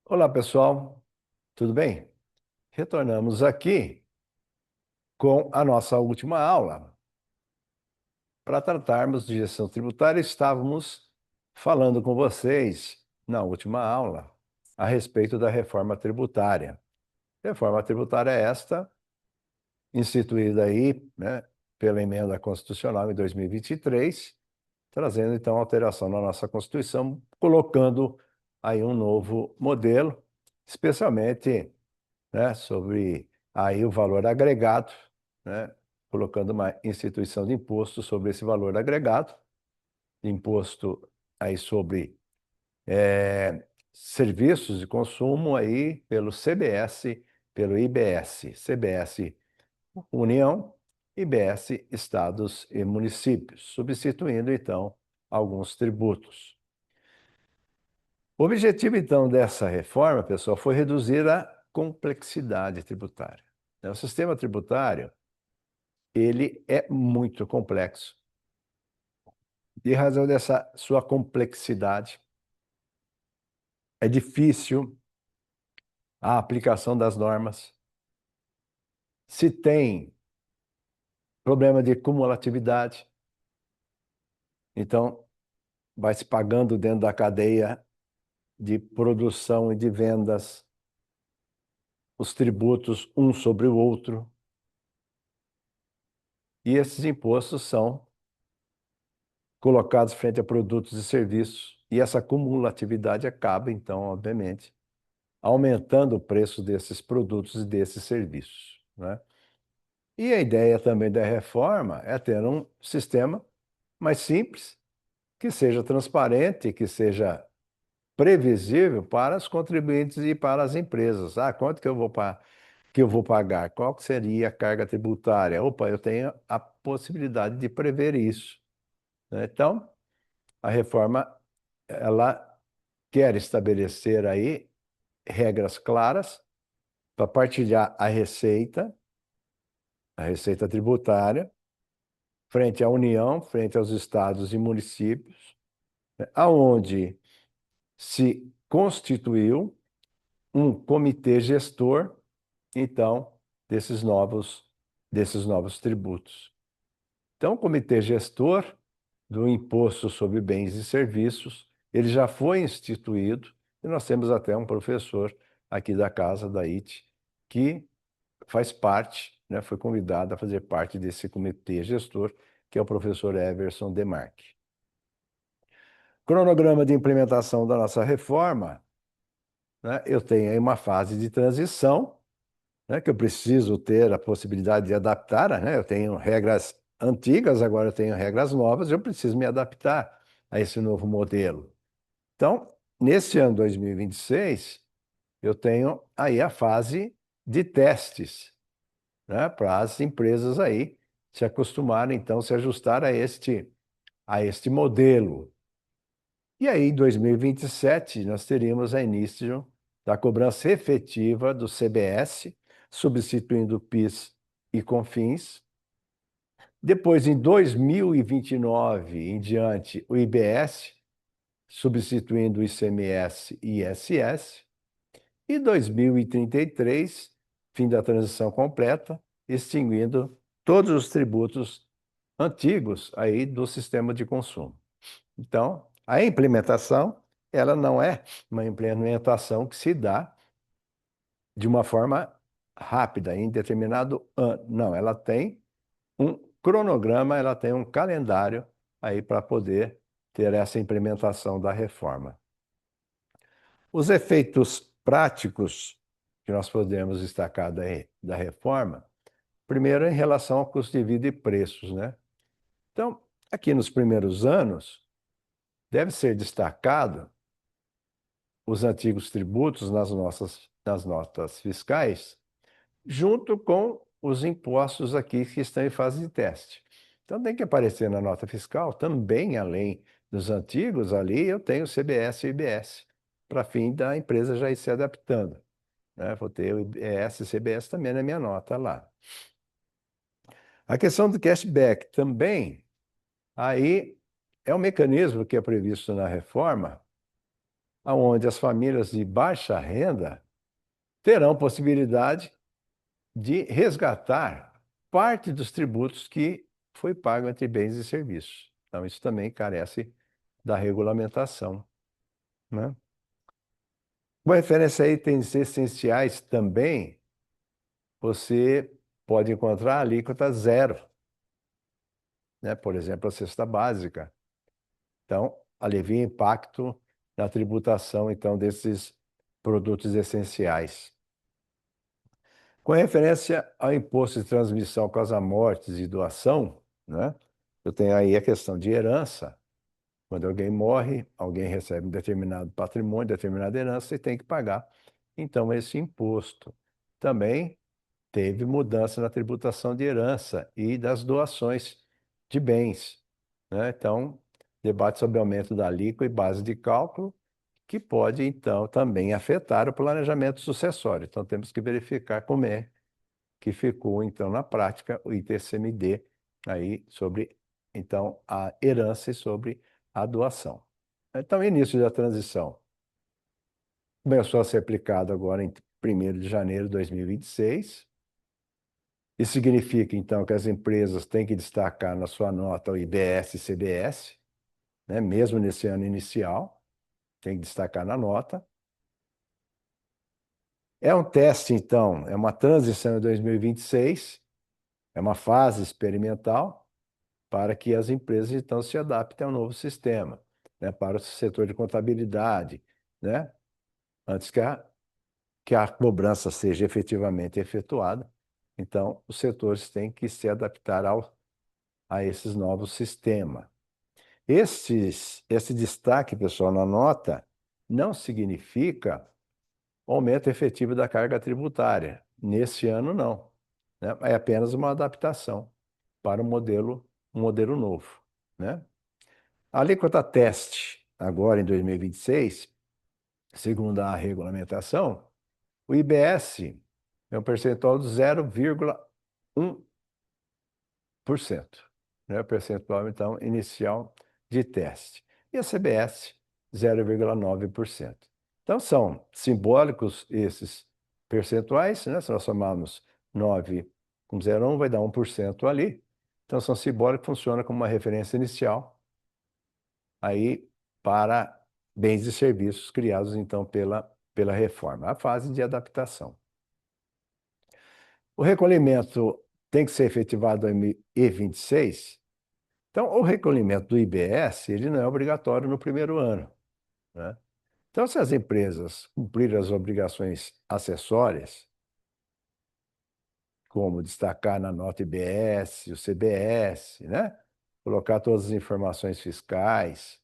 Olá, pessoal, tudo bem? Retornamos aqui com a nossa última aula. Para tratarmos de gestão tributária, estávamos falando com vocês na última aula a respeito da reforma tributária. Reforma tributária esta, instituída aí, né, pela emenda constitucional em 2023, trazendo então alteração na nossa Constituição, colocando aí um novo modelo, especialmente, né, sobre aí o valor agregado, né, colocando uma instituição de imposto sobre esse valor agregado, imposto aí sobre serviços de consumo aí pelo CBS, pelo IBS, CBS União, IBS Estados e Municípios, substituindo então alguns tributos. O objetivo, então, dessa reforma, pessoal, foi reduzir a complexidade tributária. O sistema tributário, ele é muito complexo. E em razão dessa sua complexidade, é difícil a aplicação das normas. Se tem problema de cumulatividade, então vai se pagando dentro da cadeia de produção e de vendas os tributos um sobre o outro. E esses impostos são colocados frente a produtos e serviços, e essa cumulatividade acaba, então, obviamente, aumentando o preço desses produtos e desses serviços, né? E a ideia também da reforma é ter um sistema mais simples, que seja transparente, que seja previsível para os contribuintes e para as empresas. Ah, quanto que eu vou pagar? Qual que seria a carga tributária? Opa, eu tenho a possibilidade de prever isso, né? Então, a reforma ela quer estabelecer aí regras claras para partilhar a receita tributária, frente à União, frente aos estados e municípios, né, aonde se constituiu um comitê gestor, então, desses novos tributos. Então, o comitê gestor do Imposto sobre Bens e Serviços, ele já foi instituído, e nós temos até um professor aqui da casa, da IT, que faz parte, né, foi convidado a fazer parte desse comitê gestor, que é o professor Everson Demarque. Cronograma de implementação da nossa reforma, né, eu tenho aí uma fase de transição, né, que eu preciso ter a possibilidade de adaptar, né? Eu tenho regras antigas, agora eu tenho regras novas, eu preciso me adaptar a esse novo modelo. Então, nesse ano 2026, eu tenho aí a fase de testes, né, para as empresas aí se acostumarem, então, se ajustar a este modelo. E aí, em 2027, nós teríamos a início da cobrança efetiva do CBS, substituindo o PIS e COFINS. Depois, em 2029 em diante, o IBS, substituindo o ICMS e ISS. E 2033, fim da transição completa, extinguindo todos os tributos antigos aí do sistema de consumo. Então, a implementação, ela não é uma implementação que se dá de uma forma rápida, em determinado ano. Não, ela tem um cronograma, ela tem um calendário aí para poder ter essa implementação da reforma. Os efeitos práticos que nós podemos destacar da reforma, primeiro em relação ao custo de vida e preços, né? Então, aqui nos primeiros anos, deve ser destacado os antigos tributos nas notas fiscais, junto com os impostos aqui que estão em fase de teste. Então tem que aparecer na nota fiscal também, além dos antigos, ali eu tenho CBS e IBS, para fim da empresa já ir se adaptando, né? Vou ter o IBS e CBS também na minha nota lá. A questão do cashback também, aí é um mecanismo que é previsto na reforma onde as famílias de baixa renda terão possibilidade de resgatar parte dos tributos que foi pago entre bens e serviços. Então, isso também carece da regulamentação, né? Com referência a itens essenciais também, você pode encontrar alíquota zero, né? Por exemplo, a cesta básica. Então, alivia o impacto na tributação, então, desses produtos essenciais. Com referência ao imposto de transmissão causa mortes e doação, né? Eu tenho aí a questão de herança. Quando alguém morre, alguém recebe um determinado patrimônio, determinada herança e tem que pagar, então, esse imposto. Também teve mudança na tributação de herança e das doações de bens, né? Então, debate sobre aumento da alíquota e base de cálculo, que pode, então, também afetar o planejamento sucessório. Então, temos que verificar como é que ficou, então, na prática, o ITCMD aí sobre, então, a herança e sobre a doação. Então, início da transição começou a ser aplicado agora em 1º de janeiro de 2026. Isso significa, então, que as empresas têm que destacar na sua nota o IBS e CBS, né? Mesmo nesse ano inicial, tem que destacar na nota. É um teste, então, é uma transição em 2026, é uma fase experimental para que as empresas, então, se adaptem ao novo sistema, né? Para o setor de contabilidade, né? Antes que a cobrança seja efetivamente efetuada. Então, os setores têm que se adaptar a esses novos sistemas. Esse destaque, pessoal, na nota, não significa aumento efetivo da carga tributária. Nesse ano, não, né? É apenas uma adaptação para um modelo novo, né? A alíquota teste, agora em 2026, segundo a regulamentação, o IBS é um percentual de 0,1%, né? O percentual, então, inicial de teste. E a CBS, 0,9%. Então, são simbólicos esses percentuais, né? Se nós somarmos 9 com 0,1, vai dar 1% ali. Então, são simbólicos, funciona como uma referência inicial aí para bens e serviços criados, então, pela reforma, a fase de adaptação. O recolhimento tem que ser efetivado em E26. Então, o recolhimento do IBS, ele não é obrigatório no primeiro ano, né? Então, se as empresas cumprirem as obrigações acessórias, como destacar na nota IBS, o CBS, né? Colocar todas as informações fiscais,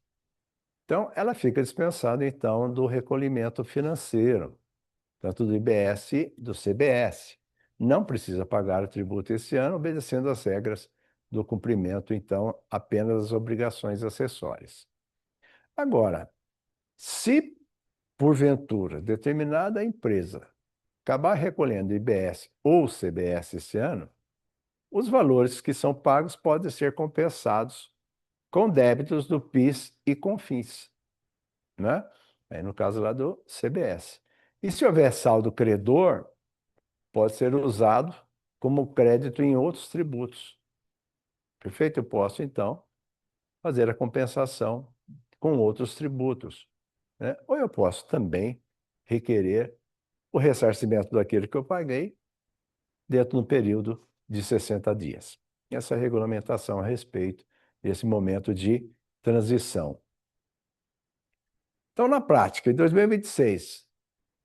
então ela fica dispensada, então, do recolhimento financeiro, tanto do IBS e do CBS. Não precisa pagar o tributo esse ano, obedecendo às regras do cumprimento, então, apenas das obrigações acessórias. Agora, se porventura determinada empresa acabar recolhendo IBS ou CBS esse ano, os valores que são pagos podem ser compensados com débitos do PIS e COFINS, né? Aí no caso lá do CBS. E se houver saldo credor, pode ser usado como crédito em outros tributos. Perfeito? Eu posso, então, fazer a compensação com outros tributos, né? Ou eu posso também requerer o ressarcimento daquilo que eu paguei dentro do período de 60 dias. Essa é a regulamentação a respeito desse momento de transição. Então, na prática, em 2026,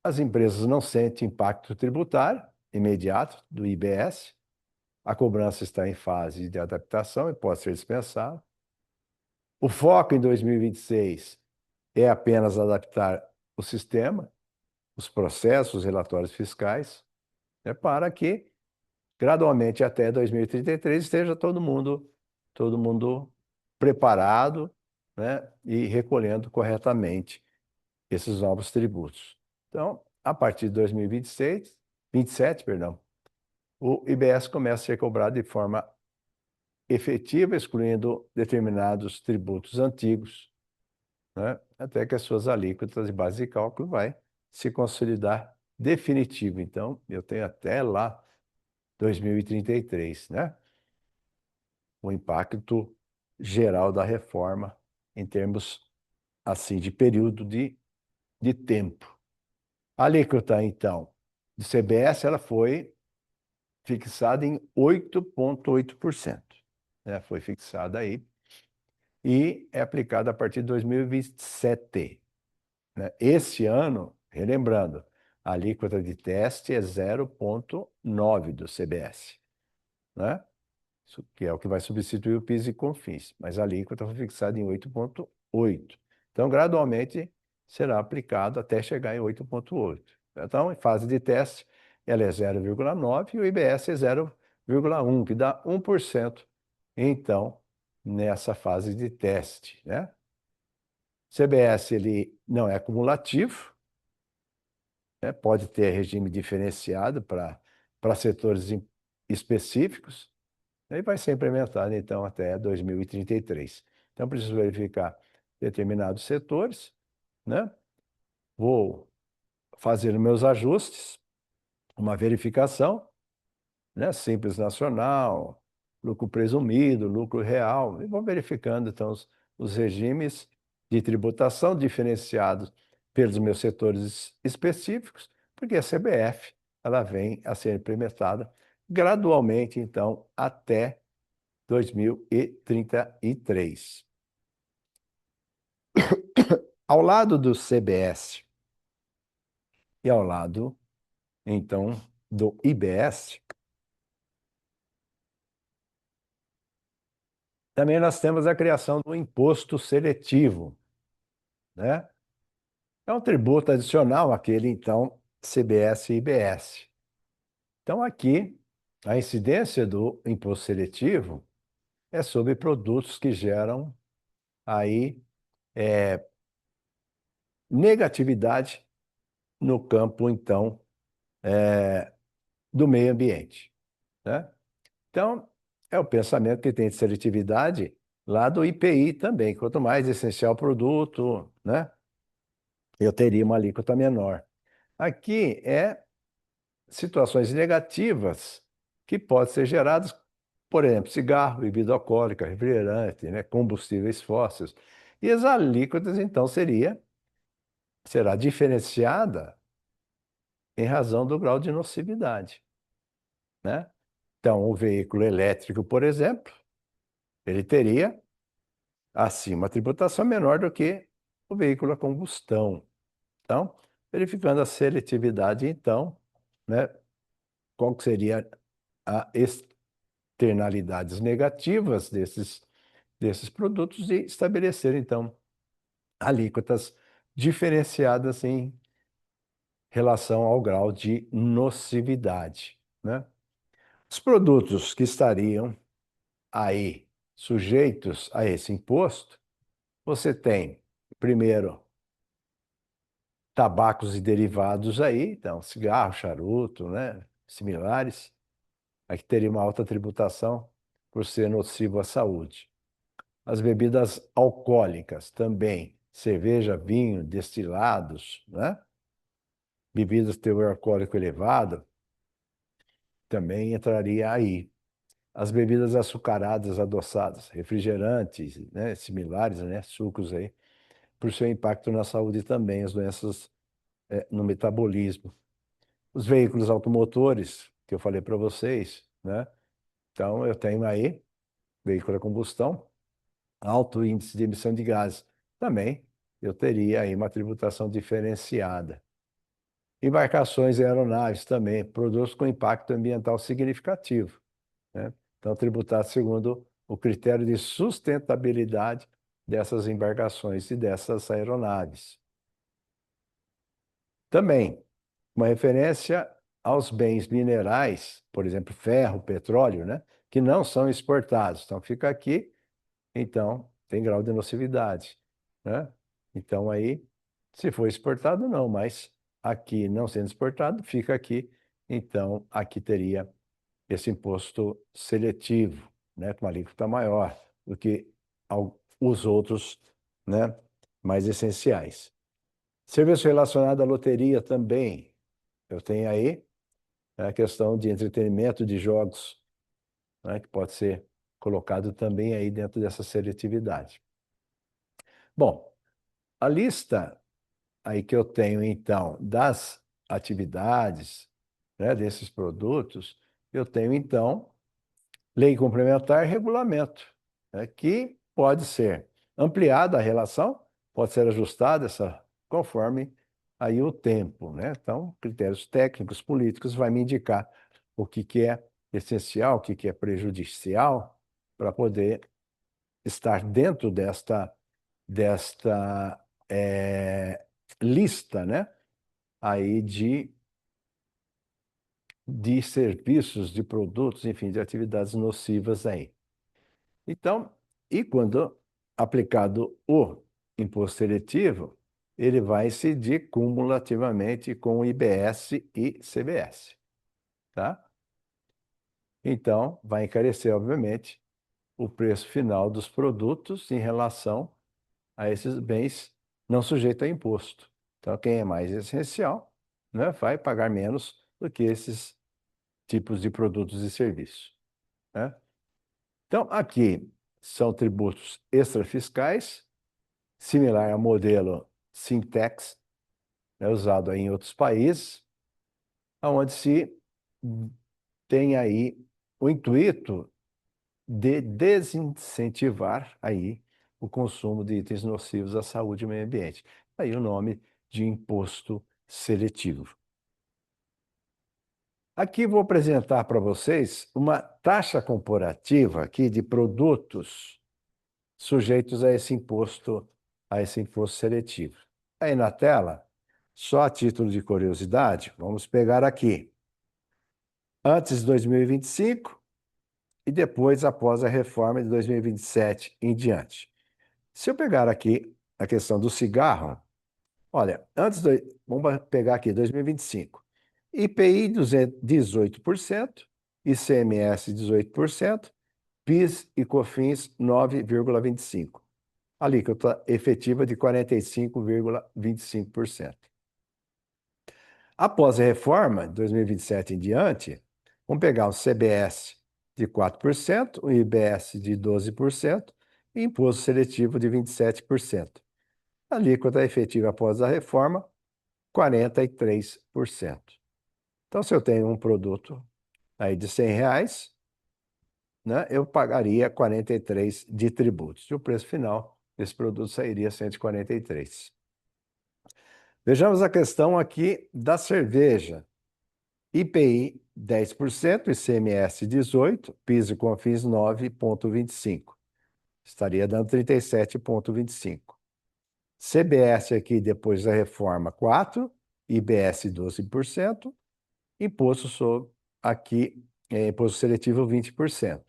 as empresas não sentem impacto tributário imediato do IBS, a cobrança está em fase de adaptação e pode ser dispensada. O foco em 2026 é apenas adaptar o sistema, os processos, os relatórios fiscais, né, para que gradualmente até 2033 esteja todo mundo preparado, né, e recolhendo corretamente esses novos tributos. Então, a partir de 2026, 27, perdão, o IBS começa a ser cobrado de forma efetiva, excluindo determinados tributos antigos, né? Até que as suas alíquotas de base de cálculo vai se consolidar definitivo. Então, eu tenho até lá 2033, né? O impacto geral da reforma em termos assim de período de tempo. A alíquota, então, do CBS, ela foi fixada em 8,8%. Né? Foi fixada aí e é aplicada a partir de 2027. Né? Esse ano, relembrando, a alíquota de teste é 0,9 do CBS, né? Isso que é o que vai substituir o PIS e COFINS, mas a alíquota foi fixada em 8,8. Então, gradualmente, será aplicado até chegar em 8,8. Então, em fase de teste, ela é 0,9 e o IBS é 0,1, que dá 1%. Então, nessa fase de teste, né? CBS ele não é cumulativo, né? Pode ter regime diferenciado para setores específicos, e vai ser implementado, então, até 2033. Então, preciso verificar determinados setores, né? Vou fazer os meus ajustes, uma verificação, né? Simples nacional, lucro presumido, lucro real, e vou verificando, então, os regimes de tributação diferenciados pelos meus setores específicos, porque a CBF, ela vem a ser implementada gradualmente, então, até 2033. Ao lado do CBS e ao lado, então, do IBS, também nós temos a criação do imposto seletivo, né? É um tributo adicional àquele, então, CBS e IBS. Então, aqui, a incidência do imposto seletivo é sobre produtos que geram aí negatividade no campo, então, do meio ambiente, né? Então, é o pensamento que tem de seletividade lá do IPI também. Quanto mais essencial o produto, né, eu teria uma alíquota menor. Aqui é situações negativas que podem ser geradas, por exemplo, cigarro, bebida alcoólica, refrigerante, né, combustíveis fósseis. E as alíquotas, então, será diferenciada em razão do grau de nocividade, né? Então, o veículo elétrico, por exemplo, ele teria assim uma tributação menor do que o veículo a combustão. Então, verificando a seletividade, então, né, qual que seria as externalidades negativas desses produtos e estabelecer, então, alíquotas diferenciadas em relação ao grau de nocividade, né? Os produtos que estariam aí sujeitos a esse imposto, você tem, primeiro, tabacos e derivados aí, então, cigarro, charuto, né, similares, aqui teria uma alta tributação por ser nocivo à saúde. As bebidas alcoólicas também, cerveja, vinho, destilados, né, bebidas de teor alcoólico elevado, também entraria aí. As bebidas açucaradas, adoçadas, refrigerantes, né, similares, né, sucos aí, por seu impacto na saúde também, as doenças no metabolismo. Os veículos automotores, que eu falei para vocês, né? Então, eu tenho aí veículo a combustão, alto índice de emissão de gases. Também eu teria aí uma tributação diferenciada. Embarcações e aeronaves também, produtos com impacto ambiental significativo, né? Então, tributado segundo o critério de sustentabilidade dessas embarcações e dessas aeronaves. Também, uma referência aos bens minerais, por exemplo, ferro, petróleo, né, que não são exportados. Então, fica aqui, então, tem grau de nocividade, né? Então, aí, se for exportado, não, mas aqui não sendo exportado, fica aqui. Então, aqui teria esse imposto seletivo, né, com uma alíquota maior do que os outros, né, mais essenciais. Serviço relacionado à loteria também. Eu tenho aí a questão de entretenimento de jogos, né, que pode ser colocado também aí dentro dessa seletividade. Bom, a lista aí que eu tenho, então, das atividades, né, desses produtos, eu tenho, então, lei complementar e regulamento, né, que pode ser ampliada a relação, pode ser ajustada conforme aí o tempo, né? Então, critérios técnicos, políticos, vai me indicar o que é essencial, o que é prejudicial, para poder estar dentro desta lista, né? Aí de serviços, de produtos, enfim, de atividades nocivas aí. Então, e quando aplicado o imposto seletivo, ele vai incidir cumulativamente com o IBS e CBS, tá? Então, vai encarecer, obviamente, o preço final dos produtos em relação a esses bens não sujeitos a imposto. Então, quem é mais essencial, né, vai pagar menos do que esses tipos de produtos e serviços, né? Então, aqui são tributos extrafiscais, similar ao modelo Sintex, né, usado aí em outros países, onde se tem aí o intuito de desincentivar aí o consumo de itens nocivos à saúde e ao meio ambiente. Aí o nome de imposto seletivo. Aqui vou apresentar para vocês uma taxa comparativa aqui de produtos sujeitos a esse imposto seletivo. Aí na tela, só a título de curiosidade, vamos pegar aqui. Antes de 2025 e depois após a reforma de 2027 em diante. Se eu pegar aqui a questão do cigarro, olha, vamos pegar aqui 2025. IPI 18%, ICMS 18%, PIS e COFINS 9,25%. Alíquota efetiva de 45,25%. Após a reforma, de 2027 em diante, vamos pegar o CBS de 4%, o IBS de 12% e imposto seletivo de 27%. A alíquota efetiva após a reforma, 43%. Então, se eu tenho um produto aí de R$ 100, né, eu pagaria 43 de tributos. E o preço final desse produto sairia 143. Vejamos a questão aqui da cerveja. IPI 10%, ICMS 18%, PIS e COFINS 9,25%. Estaria dando 37,25%. CBS aqui depois da reforma 4%, IBS 12%, imposto sobre aqui, imposto seletivo 20%.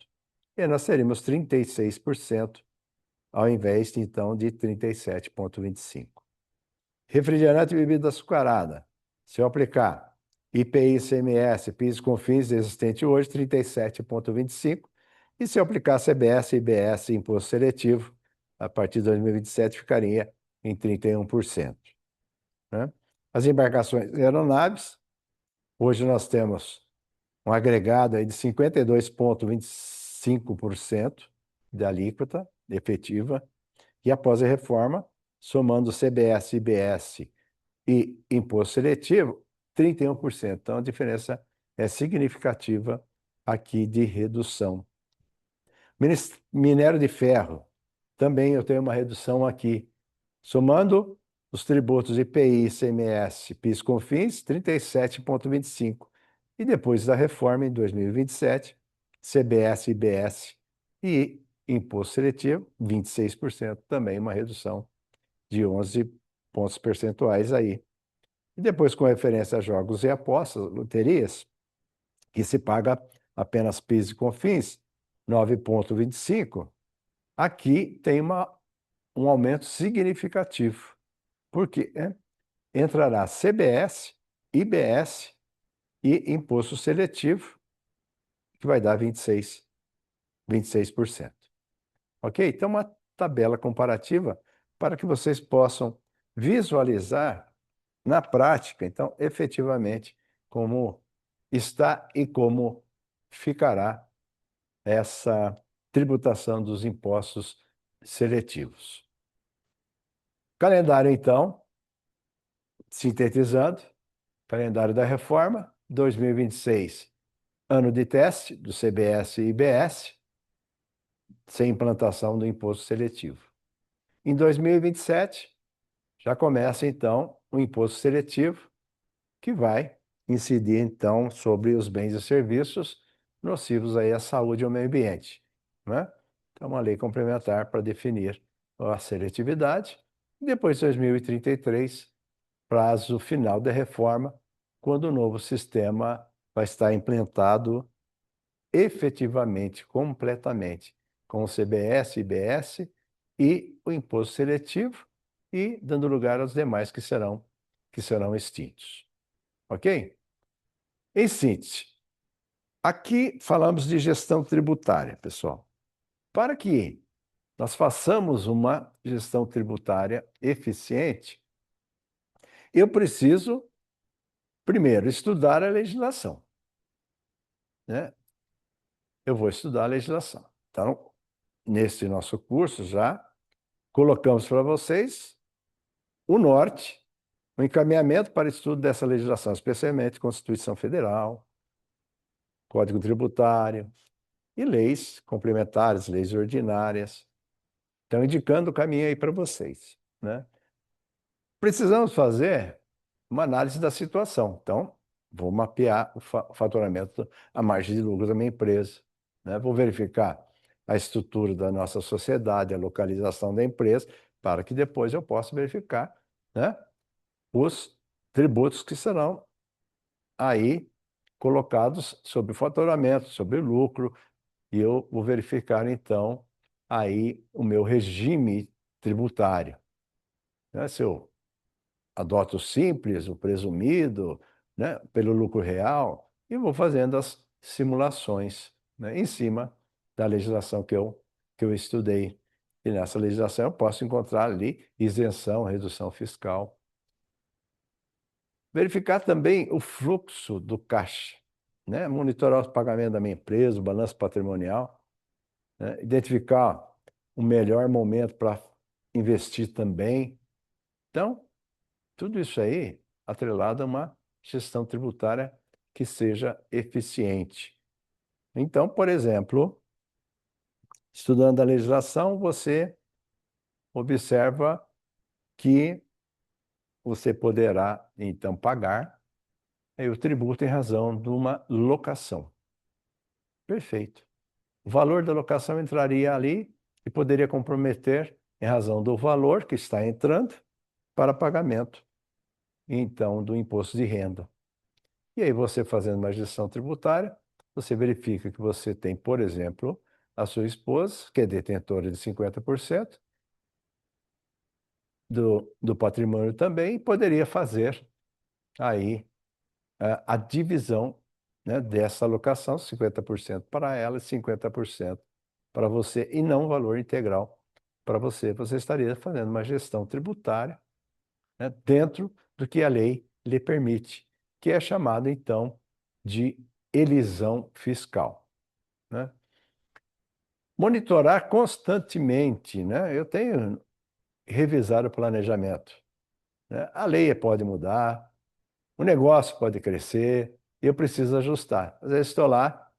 E nós teríamos 36% ao invés então de 37,25%. Refrigerante e bebida açucarada. Se eu aplicar IPI, ICMS, PIS, COFINS existente hoje, 37,25%. E se eu aplicar CBS, IBS e imposto seletivo, a partir de 2027 ficaria em 31%. Né? As embarcações e aeronaves, hoje nós temos um agregado aí de 52,25% de alíquota efetiva, e após a reforma, somando CBS, IBS e imposto seletivo, 31%. Então, a diferença é significativa aqui de redução. Minério de ferro, também eu tenho uma redução aqui. Somando os tributos IPI, ICMS, PIS, COFINS, 37,25%. E depois da reforma, em 2027, CBS, IBS e imposto seletivo, 26%, também uma redução de 11 pontos percentuais aí. E depois, com referência a jogos e apostas, loterias, que se paga apenas PIS e COFINS, 9,25%, aqui tem um aumento significativo, porque entrará CBS, IBS e imposto seletivo, que vai dar 26%. Ok? Então, uma tabela comparativa para que vocês possam visualizar na prática, então, efetivamente, como está e como ficará essa tributação dos impostos seletivos. Calendário, então, sintetizando, calendário da reforma, 2026, ano de teste do CBS e IBS, sem implantação do imposto seletivo. Em 2027, já começa, então, o imposto seletivo, que vai incidir, então, sobre os bens e serviços nocivos aí à saúde e ao meio ambiente, né? Então, uma lei complementar para definir a seletividade. E depois, de 2033, prazo final da reforma, quando o novo sistema vai estar implantado efetivamente, completamente, com o CBS, IBS e o imposto seletivo, e dando lugar aos demais que serão extintos. Ok? Em síntese, aqui falamos de gestão tributária, pessoal. Para que nós façamos uma gestão tributária eficiente, eu preciso, primeiro, estudar a legislação, né? Eu vou estudar a legislação. Então, nesse nosso curso já colocamos para vocês o norte, o encaminhamento para estudo dessa legislação, especialmente Constituição Federal, Código Tributário e leis complementares, leis ordinárias. Então, indicando o caminho aí para vocês, né? Precisamos fazer uma análise da situação. Então, vou mapear o faturamento, a margem de lucro da minha empresa, né? Vou verificar a estrutura da nossa sociedade, a localização da empresa, para que depois eu possa verificar, né, os tributos que serão aí colocados sobre o faturamento, sobre o lucro, e eu vou verificar, então, aí o meu regime tributário, né? Se eu adoto o simples, o presumido, né, pelo lucro real, e vou fazendo as simulações, né, em cima da legislação que eu estudei. E nessa legislação eu posso encontrar ali isenção, redução fiscal. Verificar também o fluxo do caixa, né? Monitorar os pagamentos da minha empresa, o balanço patrimonial, né? Identificar o melhor momento para investir também. Então, tudo isso aí atrelado a uma gestão tributária que seja eficiente. Então, por exemplo, estudando a legislação, você observa que você poderá, então, pagar o tributo em razão de uma locação. Perfeito. O valor da locação entraria ali e poderia comprometer em razão do valor que está entrando para pagamento, então, do imposto de renda. E aí, você fazendo uma gestão tributária, você verifica que você tem, por exemplo, a sua esposa, que é detentora de 50% do patrimônio também, e poderia fazer aí a divisão, né, dessa alocação, 50% para ela e 50% para você, e não o valor integral para você. Você estaria fazendo uma gestão tributária, né, dentro do que a lei lhe permite, que é chamado, então, de elisão fiscal, né? Monitorar constantemente, né? Eu tenho revisado o planejamento, né? A lei pode mudar, o negócio pode crescer, e eu preciso ajustar. Às vezes estou lá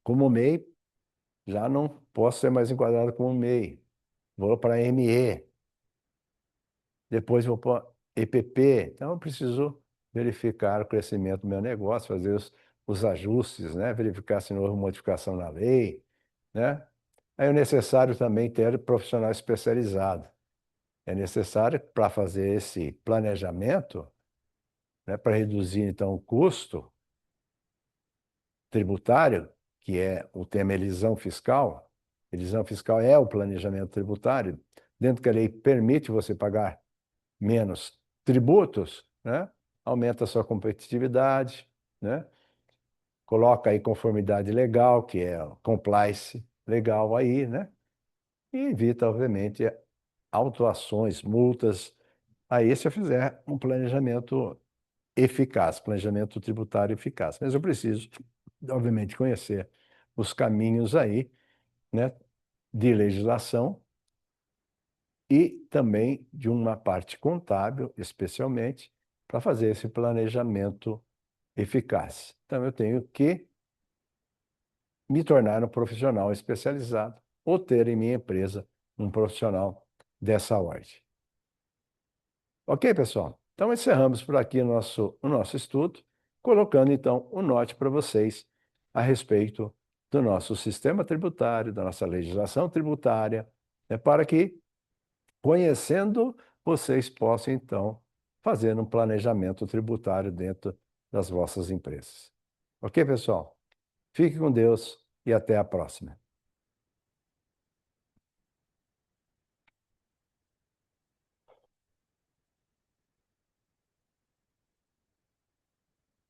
como MEI, já não posso ser mais enquadrado como MEI. Vou para ME, depois vou para EPP. Então, eu preciso verificar o crescimento do meu negócio, fazer os ajustes, né? Verificar se não houve modificação na lei, né? Aí é necessário também ter profissional especializado. É necessário, para fazer esse planejamento, né, para reduzir, então, o custo tributário, que é o tema elisão fiscal. Elisão fiscal é o planejamento tributário, dentro que a lei permite você pagar menos tributos, né? Aumenta a sua competitividade, né? Coloca aí conformidade legal, que é compliance legal aí, né? E evita, obviamente, autuações, multas, aí se eu fizer um planejamento eficaz, planejamento tributário eficaz. Mas eu preciso, obviamente, conhecer os caminhos aí, né, de legislação e também de uma parte contábil, especialmente, para fazer esse planejamento eficaz. Então, eu tenho que me tornar um profissional especializado ou ter em minha empresa um profissional dessa ordem. Ok, pessoal? Então, encerramos por aqui o nosso estudo, colocando então o norte para vocês a respeito do nosso sistema tributário, da nossa legislação tributária, né, para que, conhecendo, vocês possam então fazer um planejamento tributário dentro das vossas empresas. Ok, pessoal? Fique com Deus e até a próxima.